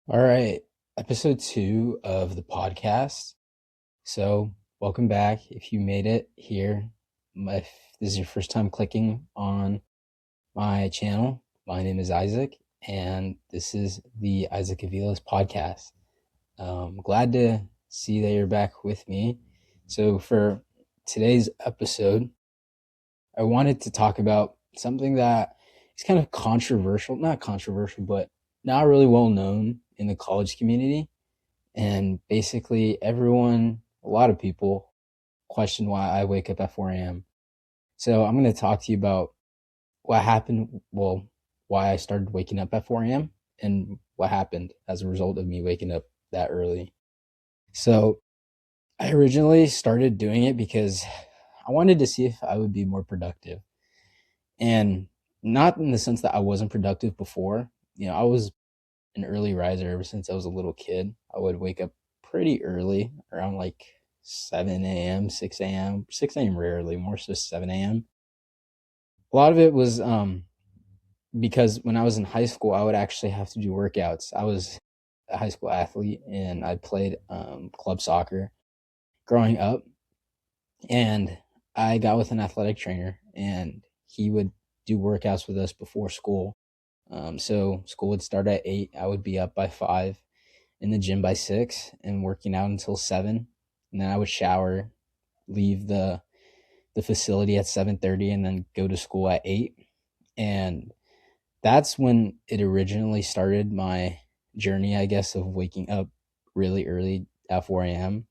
All right, episode 2 of the podcast. So, welcome back. If you made it here, if this is your first time clicking on my channel, my name is Isaac, and this is the Isaac Aviles podcast. Glad to see that you're back with me. So, for today's episode, I wanted to talk about something that is kind of controversial, not controversial, but not really well known in the college community. And basically, a lot of people question why I wake up at 4 a.m. So I'm going to talk to you about what happened, why I started waking up at 4 a.m. and what happened as a result of me waking up that early. So I originally started doing it because I wanted to see if I would be more productive. And not in the sense that I wasn't productive before. I was an early riser ever since I was a little kid. I would wake up pretty early, around like 7 a.m., 6 a.m., 6 a.m. rarely, more so 7 a.m. A lot of it was because when I was in high school, I would actually have to do workouts. I was a high school athlete and I played club soccer growing up. And I got with an athletic trainer and he would do workouts with us before school. So school would start at 8. I would be up by 5, in the gym by 6, and working out until 7. And then I would shower, leave the facility at 7:30, and then go to school at 8. And that's when it originally started, my journey, I guess, of waking up really early at 4 a.m.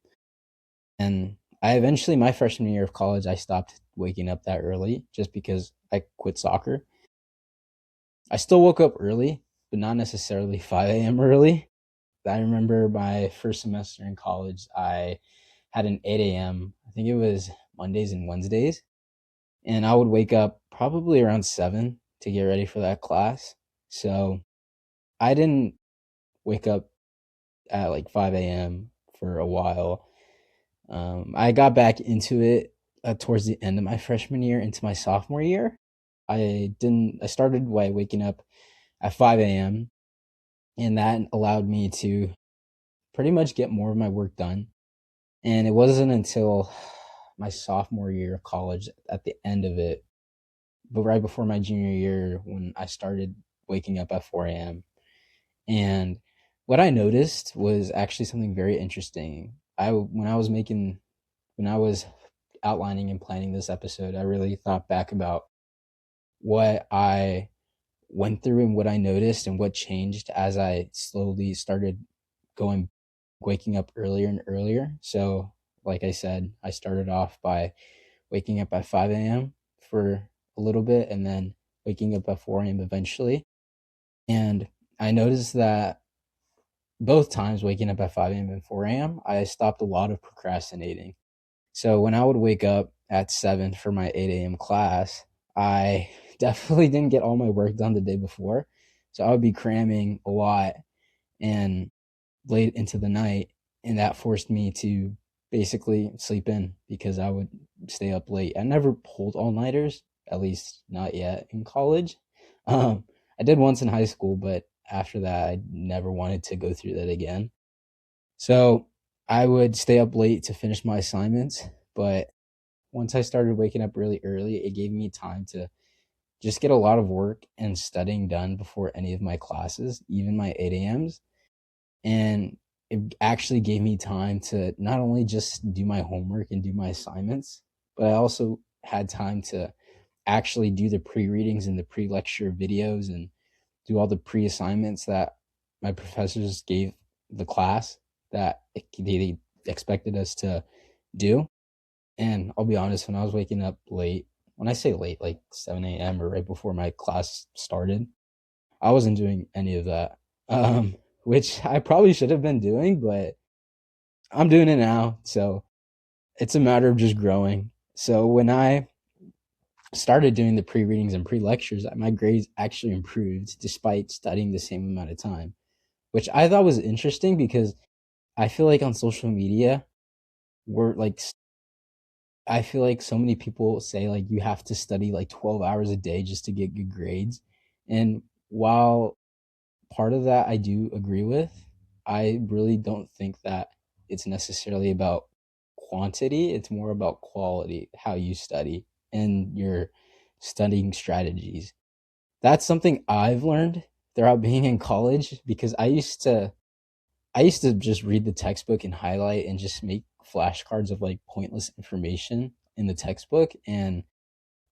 And I eventually, my freshman year of college, I stopped waking up that early just because I quit soccer. I still woke up early, but not necessarily 5 a.m. early. I remember my first semester in college, I had an 8 a.m. I think it was Mondays and Wednesdays. And I would wake up probably around 7 to get ready for that class. So I didn't wake up at like 5 a.m. for a while. I got back into it towards the end of my freshman year into my sophomore year. I started by waking up at 5 a.m. and that allowed me to pretty much get more of my work done. And it wasn't until my sophomore year of college, at the end of it, but right before my junior year, when I started waking up at 4 a.m. And what I noticed was actually something very interesting. When I was outlining and planning this episode, I really thought back about what I went through and what I noticed and what changed as I slowly started going waking up earlier and earlier. So, like I said, I started off by waking up at 5 a.m. for a little bit and then waking up at 4 a.m. eventually. And I noticed that both times, waking up at 5 a.m. and 4 a.m., I stopped a lot of procrastinating. So when I would wake up at 7 for my 8 a.m. class, I definitely didn't get all my work done the day before. So I would be cramming a lot and late into the night, and that forced me to basically sleep in because I would stay up late. I never pulled all-nighters, at least not yet in college. I did once in high school, but after that, I never wanted to go through that again. So I would stay up late to finish my assignments, but once I started waking up really early, it gave me time to just get a lot of work and studying done before any of my classes, even my 8 a.m.s. And it actually gave me time to not only just do my homework and do my assignments, but I also had time to actually do the pre-readings and the pre-lecture videos and do all the pre-assignments that my professors gave the class that they expected us to do. And I'll be honest, when I was waking up late, when I say late, like 7 a.m. or right before my class started, I wasn't doing any of that, which I probably should have been doing, but I'm doing it now. So it's a matter of just growing. So when I started doing the pre readings and pre lectures, my grades actually improved despite studying the same amount of time, which I thought was interesting because I feel like on social media, we're like, I feel like so many people say like you have to study like 12 hours a day just to get good grades. And while part of that I do agree with. I really don't think that it's necessarily about quantity, it's more about quality, how you study and your studying strategies. That's something I've learned throughout being in college because I used to just read the textbook and highlight and just make flashcards of like pointless information in the textbook. And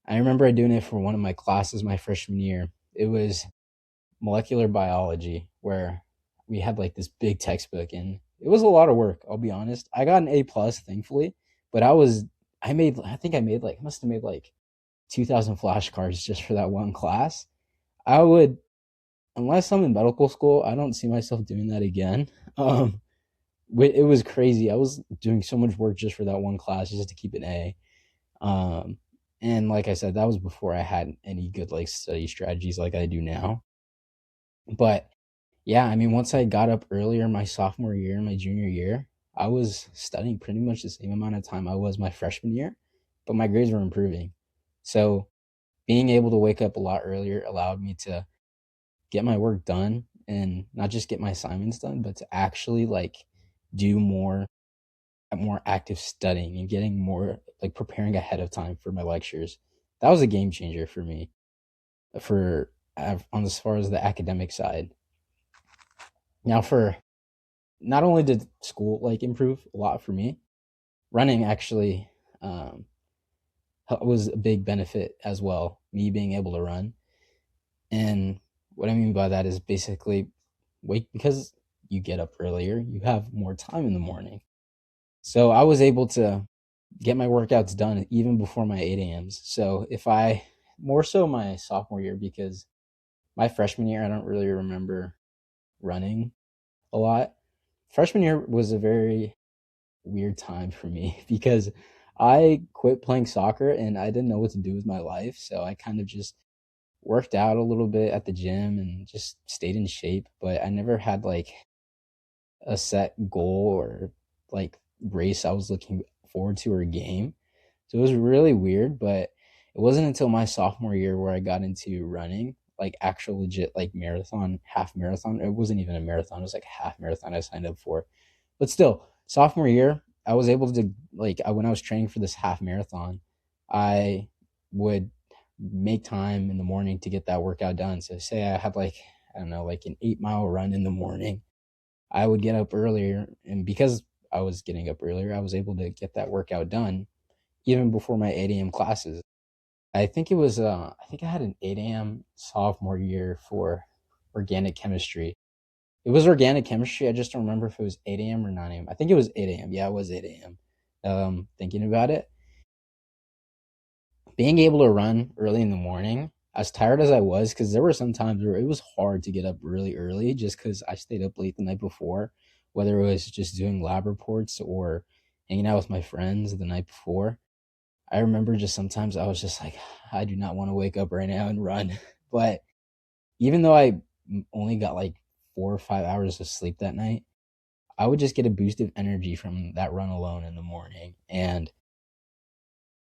I remember doing it for one of my classes my freshman year. It was molecular biology, where we had like this big textbook and it was a lot of work, I'll be honest. I got an A plus, thankfully, but I think I made like, I must have made like 2,000 flashcards just for that one class. I would, unless I'm in medical school, I don't see myself doing that again. Um, it was crazy. I was doing so much work just for that one class just to keep an A. Um, and like I said, that was before I had any good like study strategies like I do now. But yeah, I mean, once I got up earlier my sophomore year and my junior year, I was studying pretty much the same amount of time I was my freshman year, but my grades were improving. So being able to wake up a lot earlier allowed me to get my work done and not just get my assignments done, but to actually like do more active studying and getting more like preparing ahead of time for my lectures. That was a game changer for me for on as far as the academic side. Now for not only did school like improve a lot for me, running actually um, was a big benefit as well. Me being able to run, and what I mean by that is basically wake because you get up earlier, you have more time in the morning. So I was able to get my workouts done even before my 8 a.m.s. So if I more so my sophomore year because my freshman year I don't really remember running a lot. Freshman year was a very weird time for me because I quit playing soccer and I didn't know what to do with my life. So I kind of just worked out a little bit at the gym and just stayed in shape. But I never had like a set goal or like race I was looking forward to or a game. So it was really weird. But it wasn't until my sophomore year where I got into running, like actual legit like marathon, half marathon. It wasn't even a marathon, it was like a half marathon I signed up for. But still, sophomore year, I was able to when I was training for this half marathon, I would make time in the morning to get that workout done. So say I had like I don't know, like an 8 mile run in the morning, I would get up earlier, and because I was getting up earlier, I was able to get that workout done even before my 8 a.m. classes. I think I had an 8 a.m. sophomore year for organic chemistry. It was organic chemistry. I just don't remember if it was 8 a.m. or 9 a.m. I think it was 8 a.m. Yeah, it was 8 a.m. Thinking about it, being able to run early in the morning, as tired as I was, because there were some times where it was hard to get up really early just because I stayed up late the night before, whether it was just doing lab reports or hanging out with my friends the night before. I remember just sometimes I was just like, I do not want to wake up right now and run. But even though I only got like 4 or 5 hours of sleep that night, I would just get a boost of energy from that run alone in the morning. And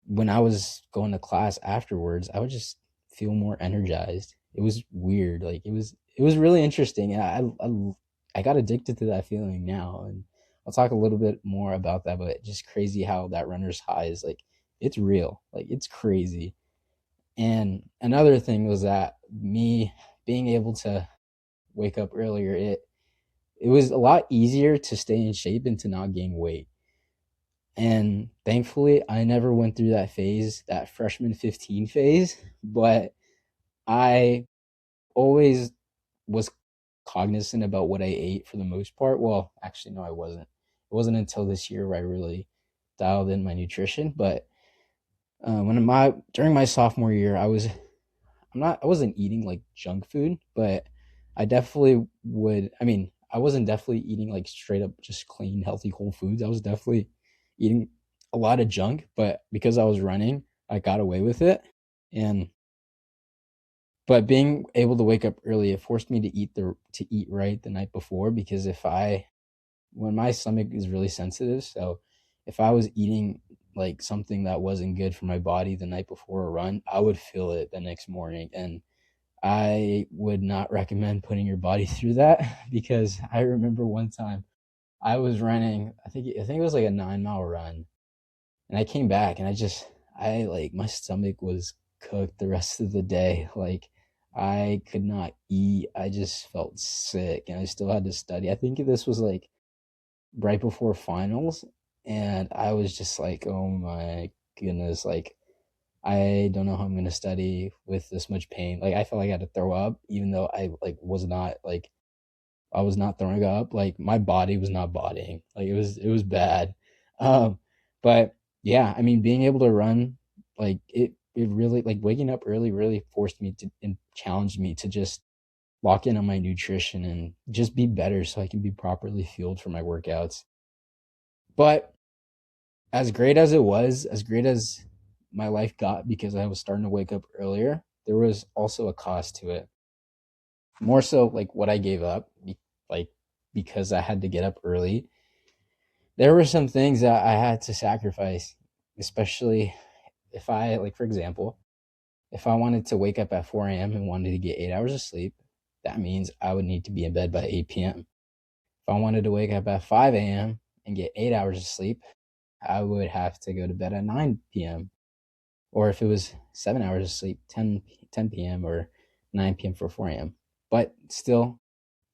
when I was going to class afterwards, I would just feel more energized. It was weird. Like it was really interesting. And I got addicted to that feeling now. And I'll talk a little bit more about that, but just crazy how that runner's high is like it's real. Like it's crazy. And another thing was that me being able to wake up earlier, it was a lot easier to stay in shape and to not gain weight. And thankfully, I never went through that phase, that freshman 15 phase, but I always was cognizant about what I ate for the most part. Well, actually, no, I wasn't. It wasn't until this year where I really dialed in my nutrition. But when my during my sophomore year, I wasn't eating like junk food, but I definitely would. I mean, I wasn't definitely eating like straight up just clean, healthy whole foods. I was definitely eating a lot of junk, but because I was running, I got away with it. And but being able to wake up early, it forced me to eat right the night before because if I when my stomach is really sensitive, so if I was eating like something that wasn't good for my body the night before a run, I would feel it the next morning. And I would not recommend putting your body through that because I remember one time I was running, I think it was like a 9 mile run, and I came back and I like my stomach was cooked the rest of the day. Like I could not eat. I just felt sick and I still had to study. I think this was like right before finals, and I was just like, "Oh my goodness, like I don't know how I'm going to study with this much pain." Like I felt like I had to throw up even though I was not throwing up. Like my body was not bodying. Like it was bad. Um, but yeah, I mean, being able to run, like it really like waking up early really forced me to and challenged me to just lock in on my nutrition and just be better so I can be properly fueled for my workouts. But as great as it was, as great as my life got because I was starting to wake up earlier, there was also a cost to it. More so like what I gave up, like because I had to get up early. There were some things that I had to sacrifice, especially if I, like, for example, if I wanted to wake up at 4 a.m. and wanted to get 8 hours of sleep, that means I would need to be in bed by 8 p.m. If I wanted to wake up at 5 a.m. and get 8 hours of sleep, I would have to go to bed at 9 p.m. Or if it was 7 hours of sleep, 10 p.m. or 9 p.m. for 4 a.m. But still,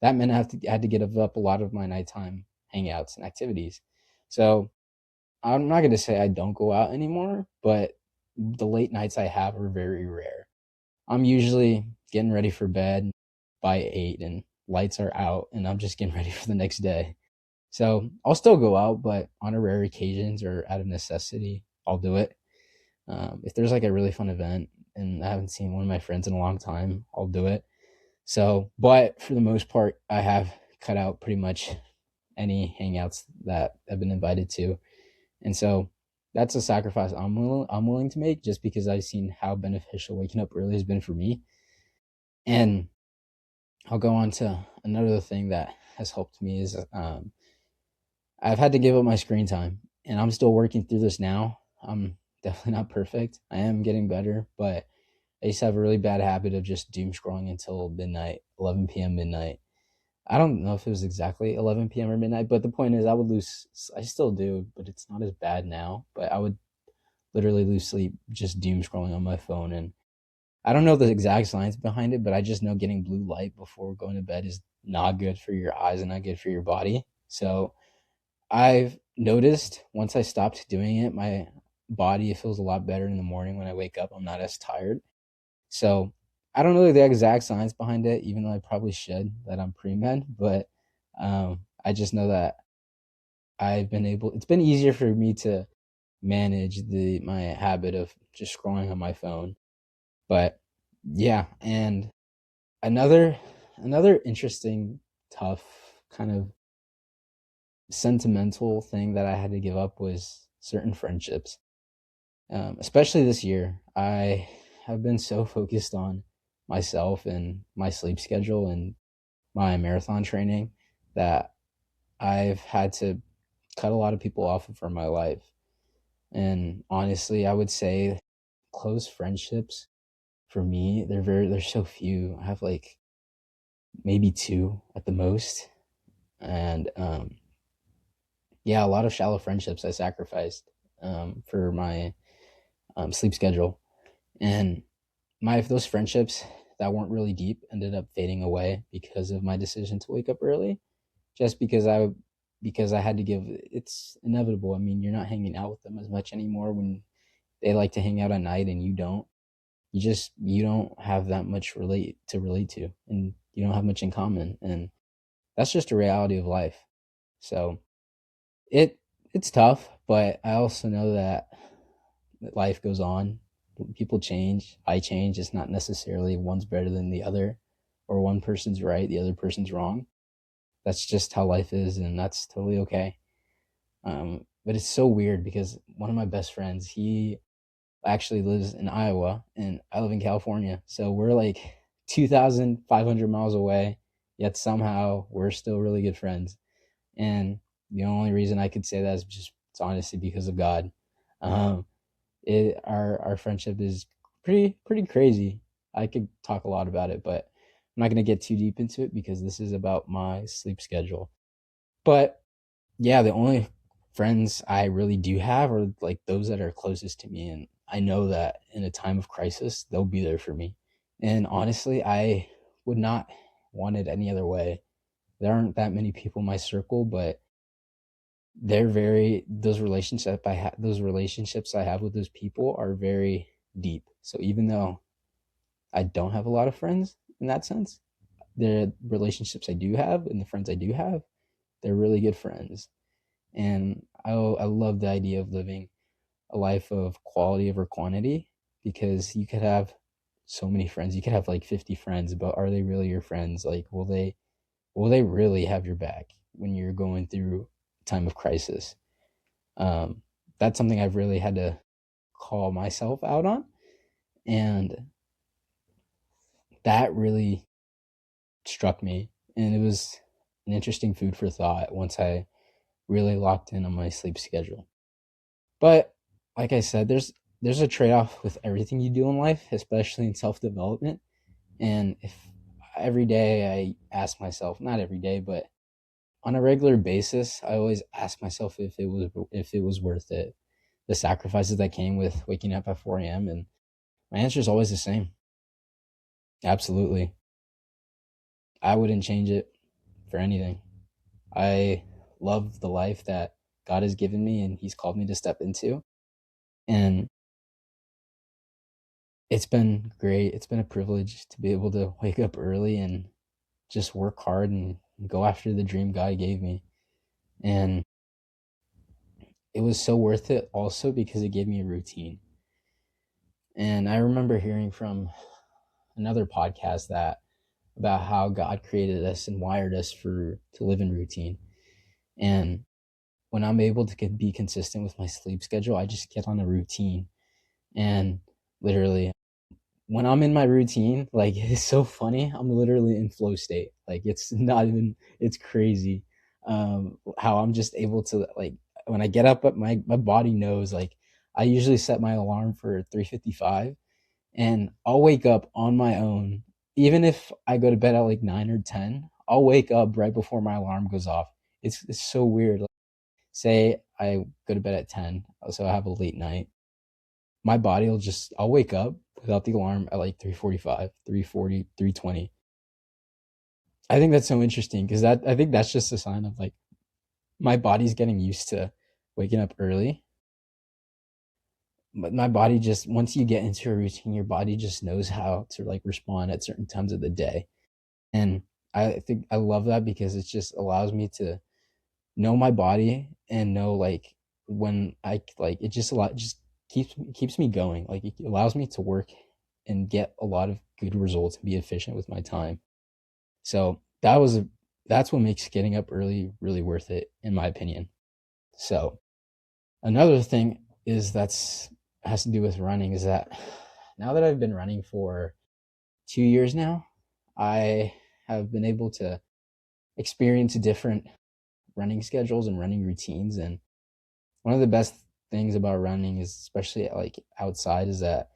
that meant had to give up a lot of my nighttime hangouts and activities. So I'm not going to say I don't go out anymore, but the late nights I have are very rare. I'm usually getting ready for bed by 8 and lights are out and I'm just getting ready for the next day. So I'll still go out, but on a rare occasions or out of necessity, I'll do it. If there's like a really fun event and I haven't seen one of my friends in a long time, I'll do it. So, but for the most part, I have cut out pretty much any hangouts that I've been invited to. And so that's a sacrifice I'm willing to make just because I've seen how beneficial waking up early has been for me. And I'll go on to another thing that has helped me is I've had to give up my screen time, and I'm still working through this now. I'm definitely not perfect. I am getting better, but I used to have a really bad habit of just doom scrolling until midnight, 11 p.m. midnight. I don't know if it was exactly 11 p.m. or midnight, but the point is, I still do, but it's not as bad now. But I would literally lose sleep just doom scrolling on my phone. And I don't know the exact science behind it, but I just know getting blue light before going to bed is not good for your eyes and not good for your body. So I've noticed once I stopped doing it, my body feels a lot better in the morning when I wake up. I'm not as tired. So I don't know the exact science behind it, even though I probably should, that I'm pre-med, but I just know that it's been easier for me to manage my habit of just scrolling on my phone. But yeah, and another another interesting, tough, kind of sentimental thing that I had to give up was certain friendships. Especially this year, I have been so focused on myself and my sleep schedule and my marathon training that I've had to cut a lot of people off from my life. And honestly, I would say close friendships for me, they're so few. I have like maybe two at the most. And yeah, a lot of shallow friendships I sacrificed for my sleep schedule. And my those friendships that weren't really deep ended up fading away because of my decision to wake up early. Just because I had to give it's inevitable. I mean, you're not hanging out with them as much anymore when they like to hang out at night and you don't. You don't have that much relate to and you don't have much in common, and that's just a reality of life. So it it's tough, but I also know that life goes on. People change. I change. It's not necessarily one's better than the other, or one person's right, the other person's wrong. That's just how life is, and that's totally okay. But it's so weird because one of my best friends, he actually lives in Iowa, and I live in California. So we're like 2,500 miles away, yet somehow we're still really good friends. And the only reason I could say that is just it's honestly because of God. Um, our friendship is pretty crazy. I could talk a lot about it, but I'm not going to get too deep into it because this is about my sleep schedule. But yeah, the only friends I really do have are like those that are closest to me. And I know that in a time of crisis, they'll be there for me. And honestly, I would not want it any other way. There aren't that many people in my circle, but they're very those relationships I have with those people are very deep. So even though I don't have a lot of friends in that sense, the relationships I do have and the friends I do have, they're really good friends. And I love the idea of living a life of quality over quantity because you could have so many friends. You could have like 50 friends, but are they really your friends? Like, will they really have your back when you're going through a time of crisis? Um, that's something I've really had to call myself out on. And that really struck me. And it was an interesting food for thought once I really locked in on my sleep schedule. But like I said, there's a trade-off with everything you do in life, especially in self-development. And if every day I ask myself, not every day, but on a regular basis, I always ask myself if it was worth it. The sacrifices that came with waking up at 4 a.m. And my answer is always the same. Absolutely. I wouldn't change it for anything. I love the life that God has given me and He's called me to step into. And it's been great. It's been a privilege to be able to wake up early and just work hard and go after the dream God gave me. And it was so worth it also because it gave me a routine. And I remember hearing from another podcast that about how God created us and wired us for to live in routine. And when I'm able to be consistent with my sleep schedule, I just get on a routine. And literally, when I'm in my routine, like it's so funny. I'm literally in flow state. Like it's not even. It's crazy how I'm just able to like when I get up, but my body knows. Like I usually set my alarm for 3:55, and I'll wake up on my own. Even if I go to bed at like 9 or 10, I'll wake up right before my alarm goes off. It's so weird. Like, say I go to bed at 10, so I have a late night. My body will just I'll wake up without the alarm at like 3:45, 3:40, 3:20. I think that's so interesting because that I think that's just a sign of like my body's getting used to waking up early. But my body just once you get into a routine, your body just knows how to like respond at certain times of the day. And I think I love that because it just allows me to know my body and know like when I like it just keeps me going. Like it allows me to work and get a lot of good results and be efficient with my time. So that's what makes getting up early really worth it in my opinion. So another thing is that's has to do with running is that now that I've been running for 2 years now, I have been able to experience different running schedules and running routines. And one of the best things about running is especially like outside is that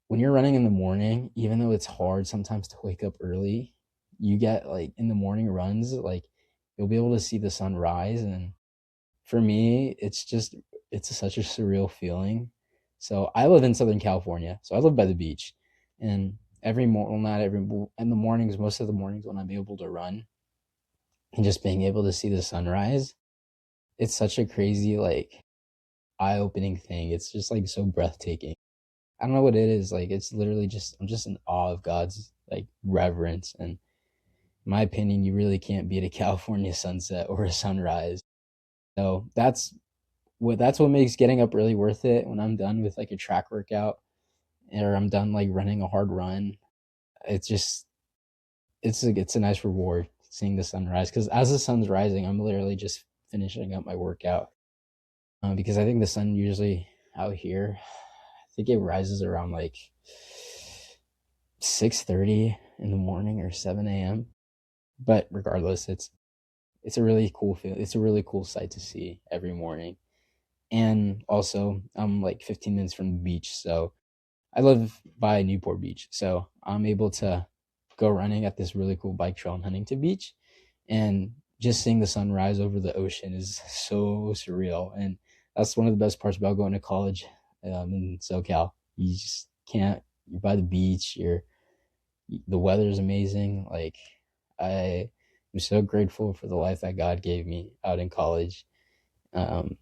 when you're running in the morning, even though it's hard sometimes to wake up early, you get like in the morning runs, like you'll be able to see the sun rise. And for me, it's such a surreal feeling. So I live in Southern California, so I live by the beach, and every morning, well, not every in the mornings, most of the mornings when I'm able to run and just being able to see the sunrise, it's such a crazy like eye-opening thing. It's just like so breathtaking. I don't know what it is. Like it's literally just I'm just in awe of God's like reverence. And in my opinion, you really can't beat a California sunset or a sunrise. So that's what makes getting up really worth it when I'm done with like a track workout or I'm done like running a hard run. It's just it's a nice reward seeing the sunrise because as the sun's rising, I'm literally just finishing up my workout because I think the sun usually out here, I think it rises around like 6:30 in the morning or 7 a.m. But regardless, it's a really cool feel. It's a really cool sight to see every morning. And also, I'm like 15 minutes from the beach, so I live by Newport Beach, so I'm able to go running at this really cool bike trail in Huntington Beach, and just seeing the sunrise over the ocean is so surreal. And that's one of the best parts about going to college in SoCal. You just can't. You're by the beach. The weather's amazing. Like I am so grateful for the life that God gave me out in college. Um,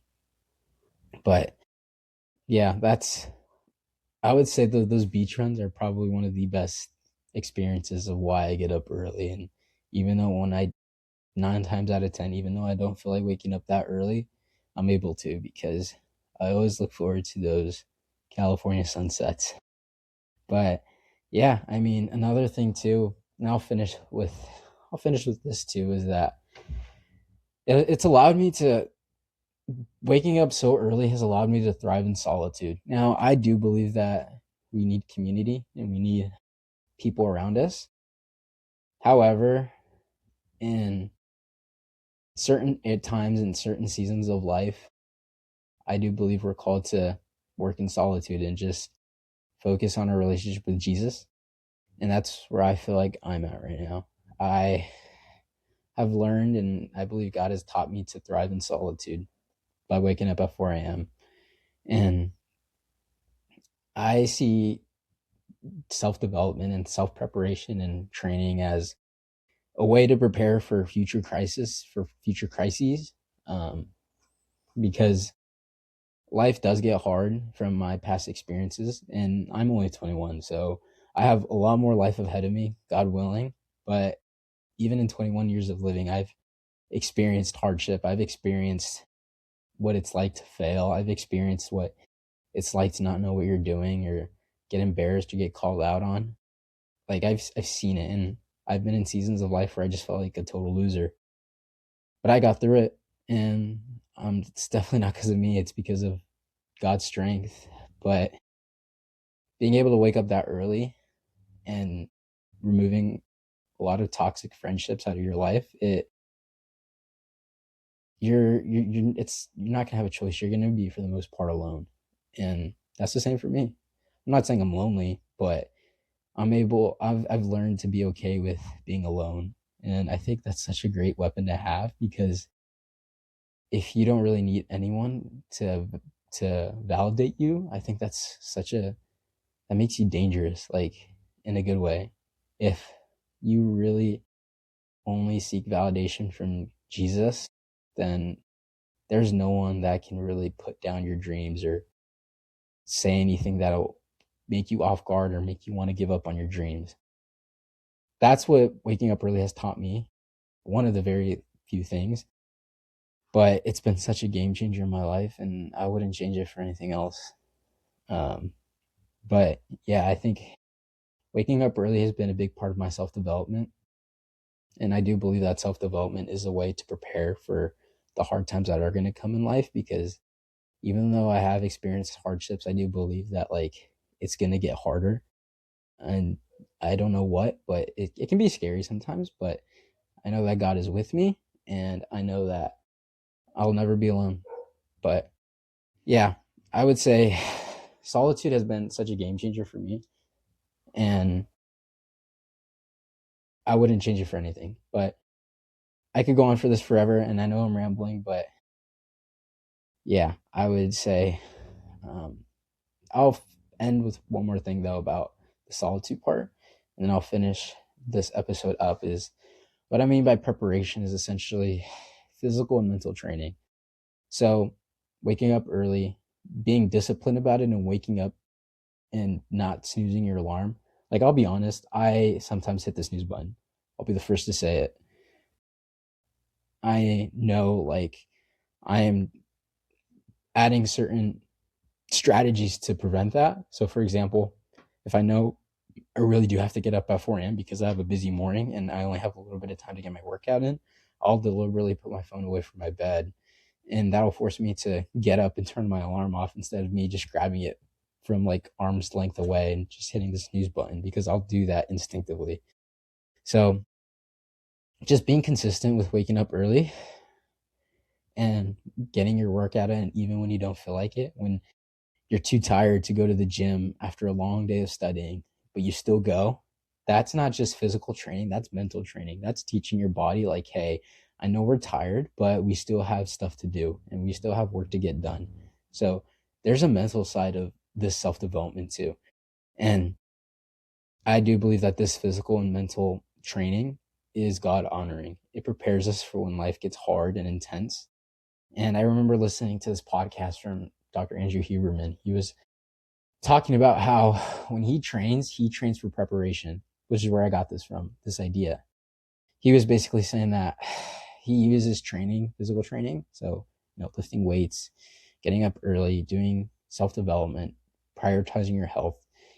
but yeah, that's I would say those beach runs are probably one of the best experiences of why I get up early. And even though when I 9 times out of 10, even though I don't feel like waking up that early, I'm able to because I always look forward to those California sunsets. But yeah, I mean, another thing too, and I'll finish with this too, is that it's allowed me to waking up so early has allowed me to thrive in solitude. Now, I do believe that we need community and we need people around us. However, in certain at times in certain seasons of life, I do believe we're called to work in solitude and just focus on our relationship with Jesus. And that's where I feel like I'm at right now. I have learned and I believe God has taught me to thrive in solitude by waking up at 4 a.m. And I see self development and self preparation and training as a way to prepare for future crises. Um, because life does get hard from my past experiences, and I'm only 21, so I have a lot more life ahead of me, God willing. But even in 21 years of living, I've experienced hardship. I've experienced what it's like to fail. I've experienced what it's like to not know what you're doing or get embarrassed or get called out on. Like I've seen it, and I've been in seasons of life where I just felt like a total loser. But I got through it, and it's definitely not because of me. It's because of God's strength. But being able to wake up that early and removing a lot of toxic friendships out of your life, you're not gonna have a choice. You're gonna be for the most part alone, and that's the same for me. I'm not saying I'm lonely, but I've learned to be okay with being alone, and I think that's such a great weapon to have because if you don't really need anyone to validate you, I think that's such a that makes you dangerous, like in a good way. If you really only seek validation from Jesus, then there's no one that can really put down your dreams or say anything that'll make you off guard or make you want to give up on your dreams. That's what waking up early has taught me. One of the very few things, but it's been such a game changer in my life, and I wouldn't change it for anything else. Um, but yeah, I think waking up early has been a big part of my self development. And I do believe that self development is a way to prepare for the hard times that are going to come in life because even though I have experienced hardships, I do believe that like it's going to get harder. And I don't know what, but it can be scary sometimes. But I know that God is with me and I know that I'll never be alone. But yeah, I would say solitude has been such a game changer for me. And I wouldn't change it for anything. But I could go on for this forever. And I know I'm rambling, but yeah, I would say um, I'll end with one more thing though about the solitude part, and then I'll finish this episode up. Is what I mean by preparation is essentially physical and mental training. So, waking up early, being disciplined about it, and waking up and not snoozing your alarm. Like, I'll be honest, I sometimes hit the snooze button. I'll be the first to say it. I know, like, I am adding certain strategies to prevent that. So, for example, if I know I really do have to get up at 4 a.m. because I have a busy morning and I only have a little bit of time to get my workout in, I'll deliberately put my phone away from my bed. And that'll force me to get up and turn my alarm off instead of me just grabbing it from like arm's length away and just hitting the snooze button because I'll do that instinctively. So just being consistent with waking up early and getting your workout in, even when you don't feel like it, when you're too tired to go to the gym after a long day of studying, but you still go. That's not just physical training, that's mental training. That's teaching your body, like, hey, I know we're tired, but we still have stuff to do and we still have work to get done. So there's a mental side of this self development too. And I do believe that this physical and mental training is God honoring. It prepares us for when life gets hard and intense. And I remember listening to this podcast from Dr. Andrew Huberman. He was talking about how when he trains for preparation, which is where I got this from, this idea. He was basically saying that he uses training, physical training, so lifting weights, getting up early, doing self-development, prioritizing your health,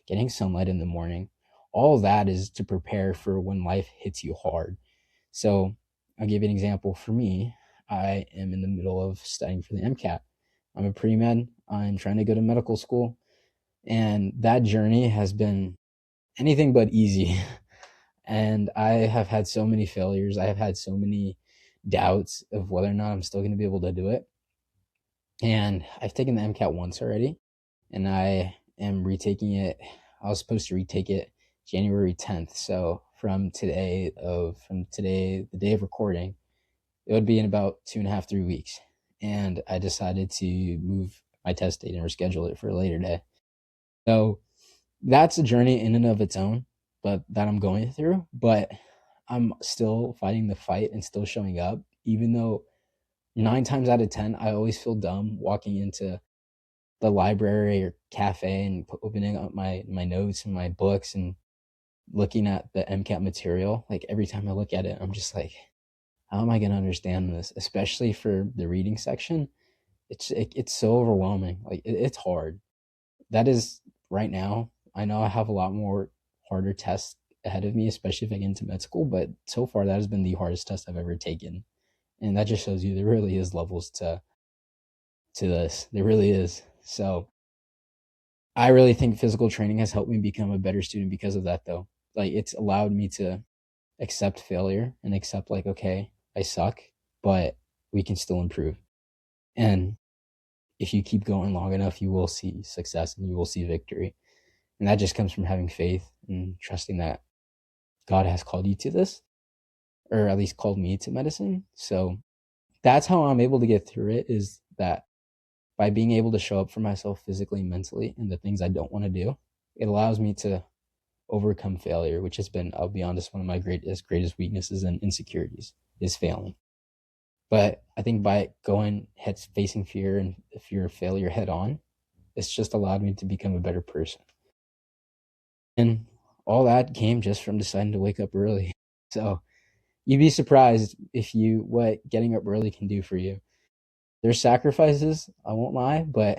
getting sunlight in the morning. All of that is to prepare for when life hits you hard. So I'll give you an example. For me, I am in the middle of studying for the MCAT. I'm a pre-med. I'm trying to go to medical school. And that journey has been anything but easy. And I have had so many failures. I have had so many doubts of whether or not I'm still going to be able to do it. And I've taken the MCAT once already, and I am retaking it. I was supposed to retake it January 10th. So from today, the day of recording, it would be in about 2.5, 3 weeks. And I decided to move my test date and reschedule it for a later day. So that's a journey in and of its own, but that I'm going through. But I'm still fighting the fight and still showing up, even though 9 times out of 10, I always feel dumb walking into the library or cafe and opening up my notes and my books and looking at the MCAT material. Like every time I look at it, I'm just like, how am I going to understand this? Especially for the reading section. It's so overwhelming. Like it's hard. That is right now. I know I have a lot more harder tests ahead of me, especially if I get into med school. But so far, that has been the hardest test I've ever taken, and that just shows you there really is levels to this. There really is. So I really think physical training has helped me become a better student because of that, though. Like it's allowed me to accept failure and accept like, okay, I suck, but we can still improve. And if you keep going long enough, you will see success and you will see victory. And that just comes from having faith and trusting that God has called you to this, or at least called me to medicine. So that's how I'm able to get through it, is that by being able to show up for myself physically and mentally and the things I don't want to do, it allows me to overcome failure, which has been, I'll be honest, one of my greatest weaknesses and insecurities is failing. But I think by facing fear and the fear of failure head on, it's just allowed me to become a better person. And all that came just from deciding to wake up early. So you'd be surprised what getting up early can do for you. There's sacrifices, I won't lie, but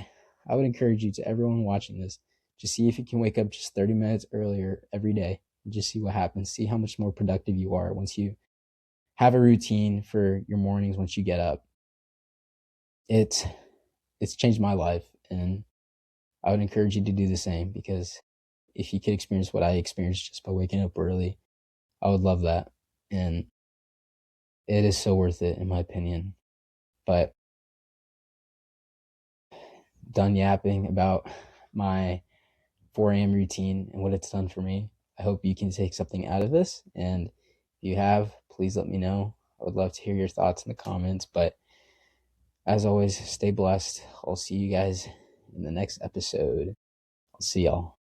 I would encourage you, to everyone watching this, to see if you can wake up just 30 minutes earlier every day and just see what happens. See how much more productive you are once you have a routine for your mornings once you get up. It's changed my life, and I would encourage you to do the same, because if you could experience what I experienced just by waking up early, I would love that. And it is so worth it, in my opinion. But done yapping about my 4 a.m. routine and what it's done for me. I hope you can take something out of this. And if you have, please let me know. I would love to hear your thoughts in the comments. But as always, stay blessed. I'll see you guys in the next episode. I'll see y'all.